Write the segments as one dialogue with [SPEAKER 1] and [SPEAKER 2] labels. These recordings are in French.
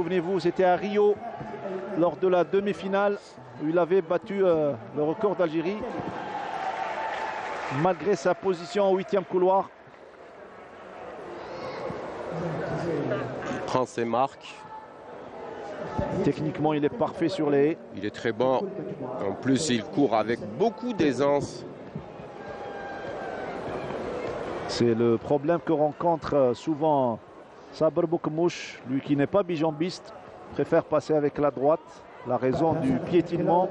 [SPEAKER 1] souvenez-vous, c'était à Rio, lors de la demi-finale, où il avait battu le record d'Algérie, malgré sa position au 8e couloir.
[SPEAKER 2] Il prend ses marques.
[SPEAKER 1] Techniquement, il est parfait sur les haies.
[SPEAKER 2] Il est très bon. En plus, il court avec beaucoup d'aisance.
[SPEAKER 1] C'est le problème que rencontre souvent Sabr Boukmouche, lui qui n'est pas bijambiste, préfère passer avec la droite. La raison du piétinement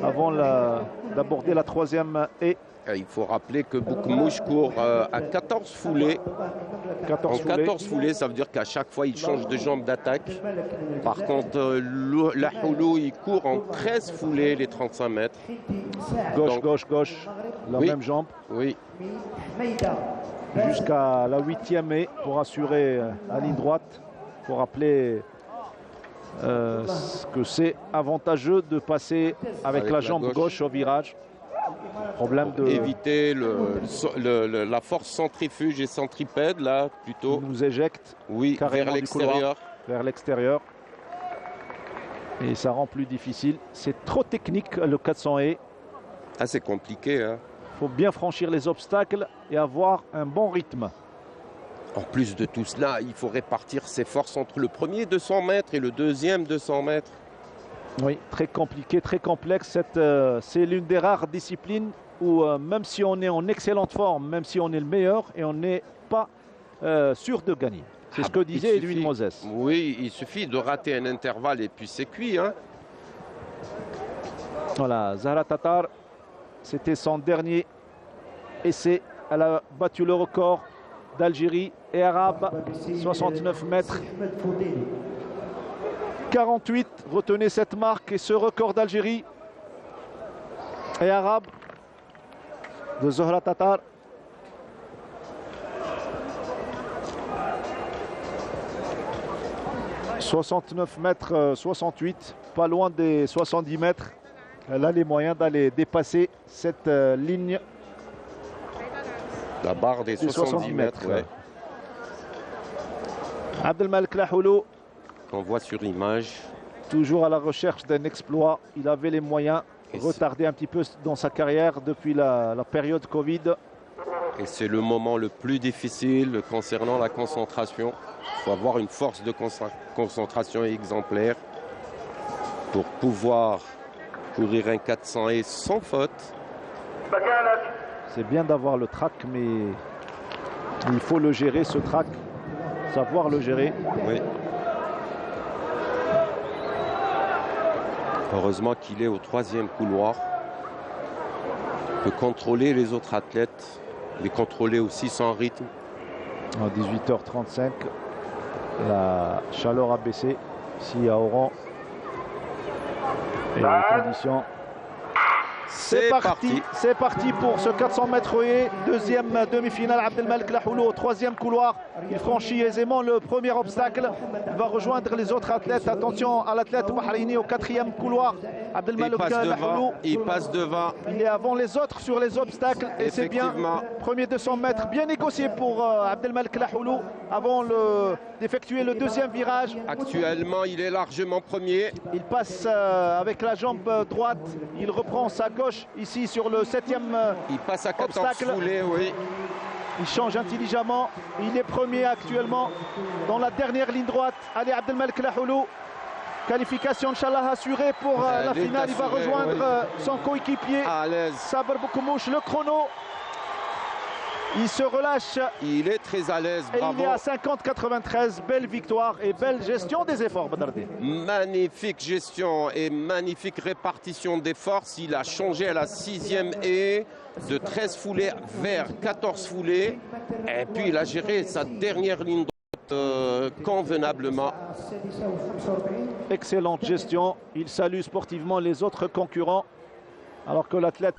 [SPEAKER 1] avant d'aborder la 3e haie.
[SPEAKER 2] Il faut rappeler que Boukmouche court à 14 foulées. 14 foulées, ça veut dire qu'à chaque fois, il change de jambe d'attaque. Par contre, Lahoulou, il court en 13 foulées, les 35 mètres.
[SPEAKER 1] Gauche,
[SPEAKER 2] donc,
[SPEAKER 1] gauche, gauche, la même jambe.
[SPEAKER 2] Oui.
[SPEAKER 1] Jusqu'à la 8e haie pour assurer la ligne droite. Il faut rappeler que c'est avantageux de passer avec la jambe gauche au virage. Problème de
[SPEAKER 2] éviter la force centrifuge et centripède là plutôt.
[SPEAKER 1] Il nous éjecte
[SPEAKER 2] vers l'extérieur.
[SPEAKER 1] Vers l'extérieur. Et ça rend plus difficile. C'est trop technique le 400 haies.
[SPEAKER 2] Ah, c'est compliqué. Hein.
[SPEAKER 1] Il faut bien franchir les obstacles et avoir un bon rythme.
[SPEAKER 2] En plus de tout cela, il faut répartir ses forces entre le premier 200 mètres et le deuxième 200 mètres.
[SPEAKER 1] Oui, très compliqué, très complexe. C'est l'une des rares disciplines où même si on est en excellente forme, même si on est le meilleur, et on n'est pas sûr de gagner. C'est ce que disait Edwin Moses.
[SPEAKER 2] Oui, il suffit de rater un intervalle et puis c'est cuit. Hein.
[SPEAKER 1] Voilà, Zahra Tatar, c'était son dernier essai. Elle a battu le record d'Algérie et arabe, 69 mètres. 48, retenez cette marque et ce record d'Algérie et arabe de Zahra Tatar. « 69 mètres 68, pas loin des 70 mètres. Elle a les moyens d'aller dépasser cette ligne.
[SPEAKER 2] La barre des 70 mètres. Ouais.
[SPEAKER 1] Abdelmalek Lahoulou,
[SPEAKER 2] qu'on voit sur image.
[SPEAKER 1] Toujours à la recherche d'un exploit. Il avait les moyens, retardé un petit peu dans sa carrière depuis la période Covid.
[SPEAKER 2] Et c'est le moment le plus difficile concernant la concentration. Il faut avoir une force de concentration exemplaire pour pouvoir courir un 400 et sans faute.
[SPEAKER 1] C'est bien d'avoir le track, mais il faut le gérer, ce track. Savoir le gérer.
[SPEAKER 2] Oui. Heureusement qu'il est au 3e couloir. Il peut contrôler les autres athlètes, les contrôler aussi sans rythme.
[SPEAKER 1] À 18h35, la chaleur a baissé ici à Oran. Et les conditions. C'est parti pour ce 400 mètres haies. Deuxième demi-finale, Abdelmalek Lahoulou au 3e couloir. Il franchit aisément le premier obstacle. Il va rejoindre les autres athlètes. Attention à l'athlète bahreïni au 4e couloir. Abdelmalek Lahoulou.
[SPEAKER 2] Il passe devant.
[SPEAKER 1] Il est avant les autres sur les obstacles. Et c'est bien. Premier 200 mètres bien négocié pour Abdelmalek Lahoulou avant d'effectuer le deuxième virage.
[SPEAKER 2] Actuellement, il est largement premier.
[SPEAKER 1] Il passe avec la jambe droite. Il reprend sa gauche ici sur le 7e
[SPEAKER 2] il passe à 14 foulées, oui.
[SPEAKER 1] Il change intelligemment. Il est premier actuellement dans la dernière ligne droite. Allez, Abdelmalek Lahoulou. Qualification, Inch'Allah, assurée pour la finale. Il va rejoindre son coéquipier Sabr Boukmouche. Le chrono. Il se relâche.
[SPEAKER 2] Il est très à l'aise, bravo.
[SPEAKER 1] Et il est à 50-93. Belle victoire et belle gestion des efforts, Badardé.
[SPEAKER 2] Magnifique gestion et magnifique répartition des forces. Il a changé à la 6e haie de 13 foulées vers 14 foulées. Et puis il a géré sa dernière ligne droite convenablement.
[SPEAKER 1] Excellente gestion. Il salue sportivement les autres concurrents. Alors que l'athlète